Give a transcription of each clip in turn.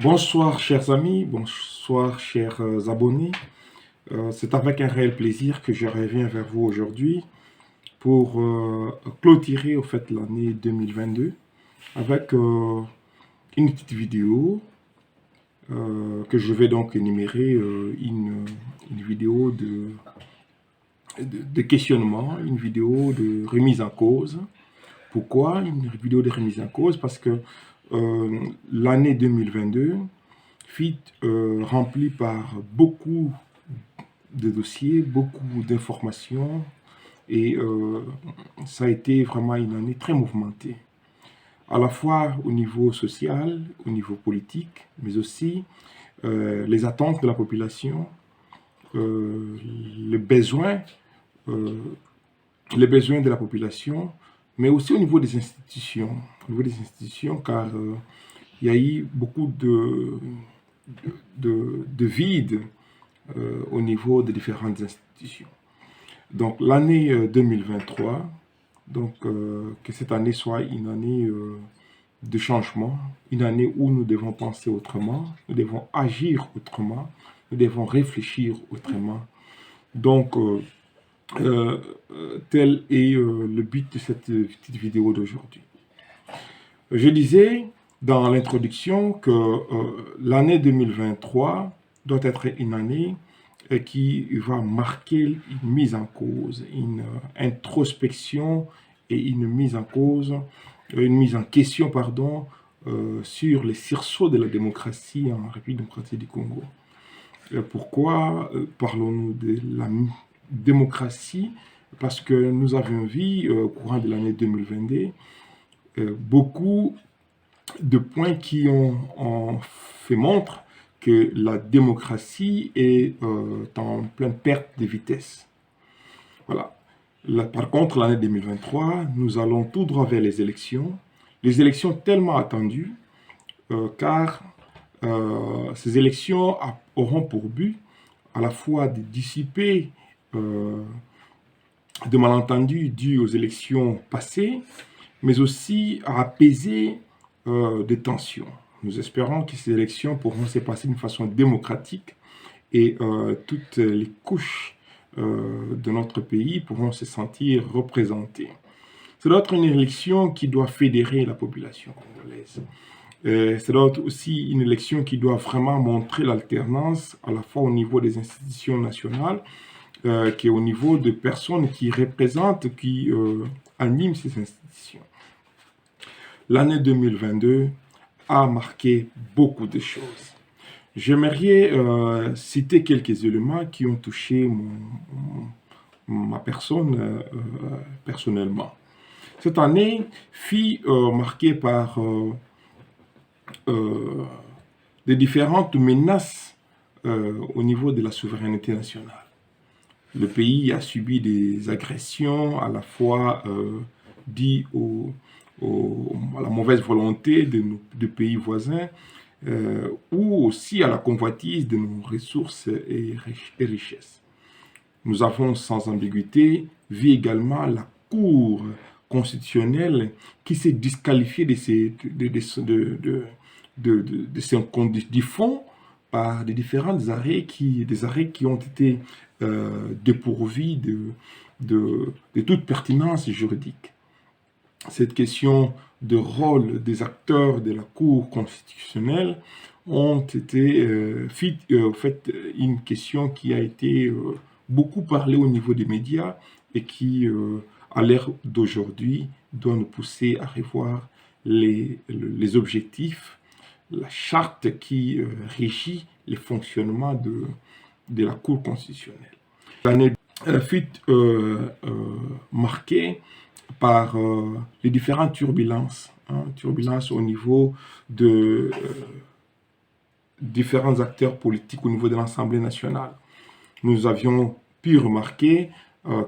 Bonsoir chers amis, bonsoir chers abonnés. C'est avec un réel plaisir que je reviens vers vous aujourd'hui pour clôturer au fait l'année 2022 avec une petite vidéo que je vais donc énumérer, une vidéo de questionnement, une vidéo de remise en cause. Pourquoi une vidéo de remise en cause? Parce que l'année 2022 fut remplie par beaucoup de dossiers, beaucoup d'informations et ça a été vraiment une année très mouvementée, à la fois au niveau social, au niveau politique, mais aussi les attentes de la population, euh, les besoins, euh, les besoins de la population, mais aussi au niveau des institutions, car il y a eu beaucoup de vide au niveau des différentes institutions. Donc l'année 2023, que cette année soit une année de changement, une année où nous devons penser autrement, nous devons agir autrement, nous devons réfléchir autrement. Donc, tel est le but de cette petite vidéo d'aujourd'hui. Je disais dans l'introduction que l'année 2023 doit être une année qui va marquer une mise en cause, une introspection et une mise en cause, une mise en question, pardon, sur les sursauts de la démocratie en République démocratique du Congo. Pourquoi parlons-nous de la démocratie? Parce que nous avons vu au courant de l'année 2022 beaucoup de points qui ont fait montre que la démocratie est en pleine perte de vitesse. Voilà. Là, par contre, l'année 2023, nous allons tout droit vers les élections tellement attendues, car ces élections auront pour but à la fois de dissiper de malentendus dus aux élections passées, mais aussi à apaiser des tensions. Nous espérons que ces élections pourront se passer d'une façon démocratique et toutes les couches de notre pays pourront se sentir représentées. C'est d'autres une élection qui doit fédérer la population congolaise. C'est d'autres aussi une élection qui doit vraiment montrer l'alternance à la fois au niveau des institutions nationales, qui est au niveau de personnes qui représentent, qui animent ces institutions. L'année 2022 a marqué beaucoup de choses. J'aimerais citer quelques éléments qui ont touché ma personne personnellement. Cette année fut marquée par des différentes menaces au niveau de la souveraineté nationale. Le pays a subi des agressions à la fois dues à la mauvaise volonté de pays voisins ou aussi à la convoitise de nos ressources et richesses. Nous avons sans ambiguïté vu également la Cour constitutionnelle qui s'est disqualifiée de ces du fond par des différents arrêts qui ont été dépourvus de toute pertinence juridique. Cette question de rôle des acteurs de la Cour constitutionnelle ont été en fait une question qui a été beaucoup parlée au niveau des médias et qui, à l'ère d'aujourd'hui, doit nous pousser à revoir les objectifs, la charte qui régit le fonctionnement de la Cour constitutionnelle. L'année fut marquée par les différentes turbulences, turbulences au niveau de différents acteurs politiques au niveau de l'Assemblée nationale. Nous avions pu remarquer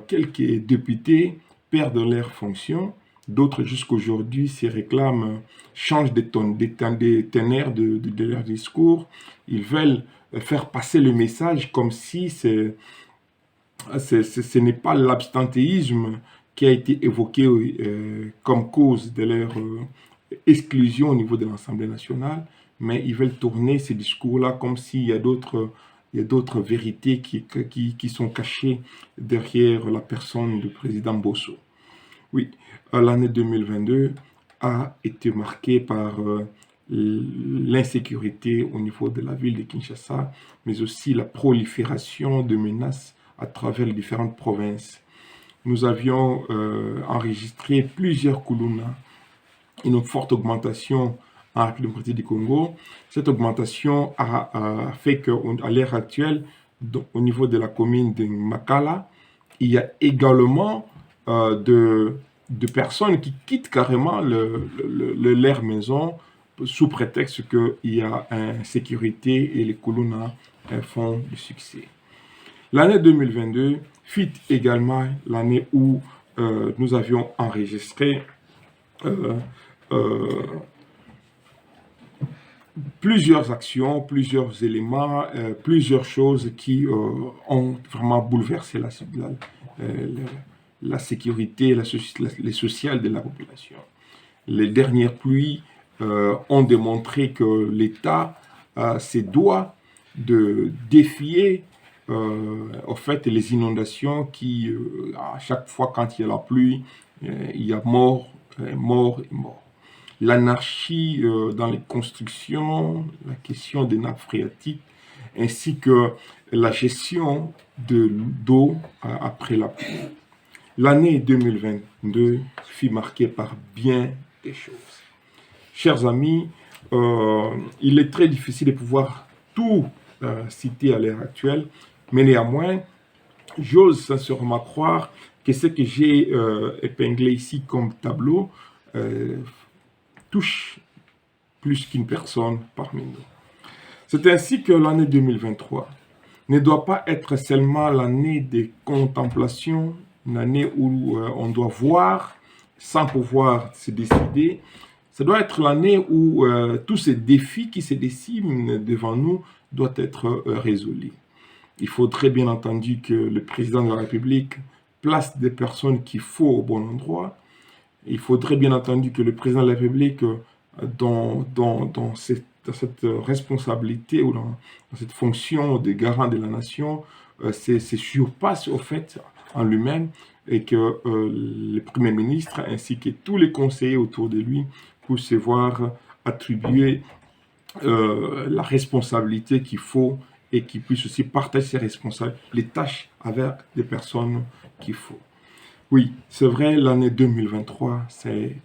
quelques députés perdre leurs fonctions, d'autres jusqu'aujourd'hui se réclament, changent des teneurs de leur discours. Ils veulent faire passer le message comme si ce n'est pas l'abstentéisme qui a été évoqué comme cause de leur exclusion au niveau de l'Assemblée nationale, mais ils veulent tourner ces discours-là comme s'il y a d'autres vérités qui sont cachées derrière la personne du président Bosso. Oui, l'année 2022 a été marquée par l'insécurité au niveau de la ville de Kinshasa, mais aussi la prolifération de menaces à travers les différentes provinces. Nous avions enregistré plusieurs Kuluna, une forte augmentation en République démocratique du Congo. Cette augmentation a fait qu'à l'heure actuelle, au niveau de la commune de Makala, il y a également de personnes qui quittent carrément leur maison sous prétexte qu'il y a insécurité et les Kuluna font du succès. L'année 2022 fut également l'année où nous avions enregistré plusieurs actions, plusieurs éléments, plusieurs choses qui ont vraiment bouleversé la sécurité, les sociales de la population. Les dernières pluies ont démontré que l'État se doit de défier au fait les inondations qui, à chaque fois quand il y a la pluie, il y a mort, mort et mort. L'anarchie dans les constructions, la question des nappes phréatiques, ainsi que la gestion de d'eau après la pluie. L'année 2022 fut marquée par bien des choses. Chers amis, il est très difficile de pouvoir tout citer à l'heure actuelle, mais néanmoins, j'ose sincèrement croire que ce que j'ai épinglé ici comme tableau touche plus qu'une personne parmi nous. C'est ainsi que l'année 2023 ne doit pas être seulement l'année des contemplations, une année où on doit voir sans pouvoir se décider. Ça doit être l'année où tous ces défis qui se dessinent devant nous doivent être résolus. Il faudrait bien entendu que le président de la République place des personnes qu'il faut au bon endroit. Il faudrait bien entendu que le président de la République, dans cette responsabilité ou dans cette fonction de garant de la nation, se surpasse au fait en lui-même et que le Premier ministre ainsi que tous les conseillers autour de lui puissent se voir attribuer la responsabilité qu'il faut et qu'ils puissent aussi partager ces responsabilités, les tâches avec des personnes qu'il faut. Oui, c'est vrai, l'année 2023, c'est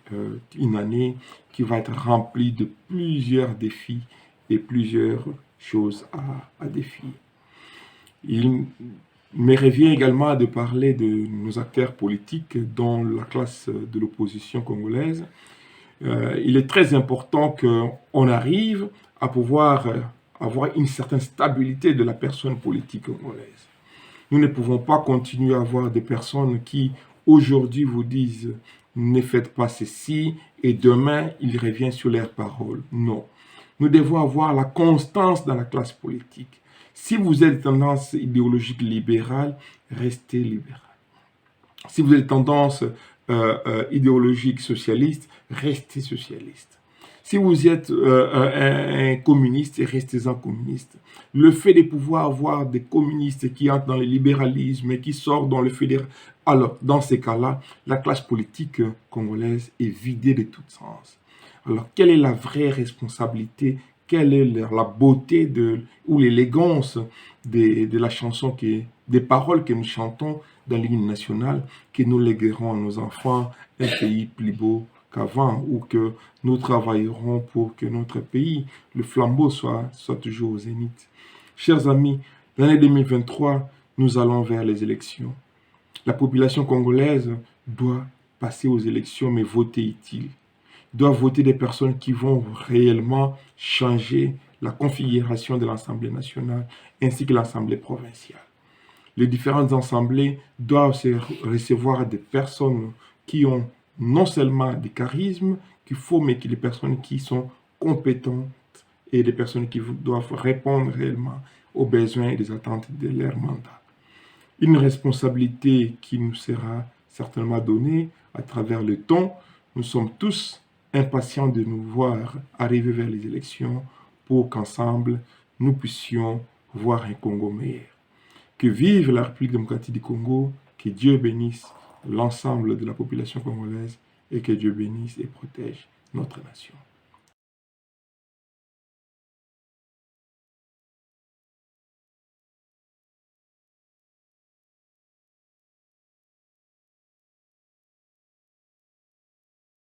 une année qui va être remplie de plusieurs défis et plusieurs choses à défier. Il me revient également de parler de nos acteurs politiques, dont la classe de l'opposition congolaise. Il est très important qu'on arrive à pouvoir avoir une certaine stabilité de la personne politique congolaise. Nous ne pouvons pas continuer à avoir des personnes qui, aujourd'hui, vous disent « ne faites pas ceci » et demain, ils reviennent sur leurs paroles. Non. Nous devons avoir la constance dans la classe politique. Si vous êtes de tendance idéologique libérale, restez libéral. Si vous êtes de tendance idéologique socialiste, restez socialiste. Si vous êtes un communiste, restez-en communiste. Le fait de pouvoir avoir des communistes qui entrent dans le libéralisme et qui sortent dans le fédéralisme, alors dans ces cas-là, la classe politique congolaise est vidée de tout sens. Alors, quelle est la vraie responsabilité? Quelle est la beauté ou l'élégance de la chanson, des paroles que nous chantons dans l'hymne national, que nous léguerons à nos enfants un pays plus beau qu'avant, ou que nous travaillerons pour que notre pays, le flambeau, soit toujours au zénith. Chers amis, l'année 2023, nous allons vers les élections. La population congolaise doit passer aux élections, mais voter utile. Doit voter des personnes qui vont réellement changer la configuration de l'Assemblée nationale ainsi que l'Assemblée provinciale. Les différentes assemblées doivent recevoir des personnes qui ont non seulement des charismes qu'il faut, mais des personnes qui sont compétentes et des personnes qui doivent répondre réellement aux besoins et des attentes de leur mandat. Une responsabilité qui nous sera certainement donnée à travers le temps. Nous sommes tous impatients de nous voir arriver vers les élections pour qu'ensemble, nous puissions voir un Congo meilleur. Que vive la République démocratique du Congo, que Dieu bénisse l'ensemble de la population congolaise et que Dieu bénisse et protège notre nation.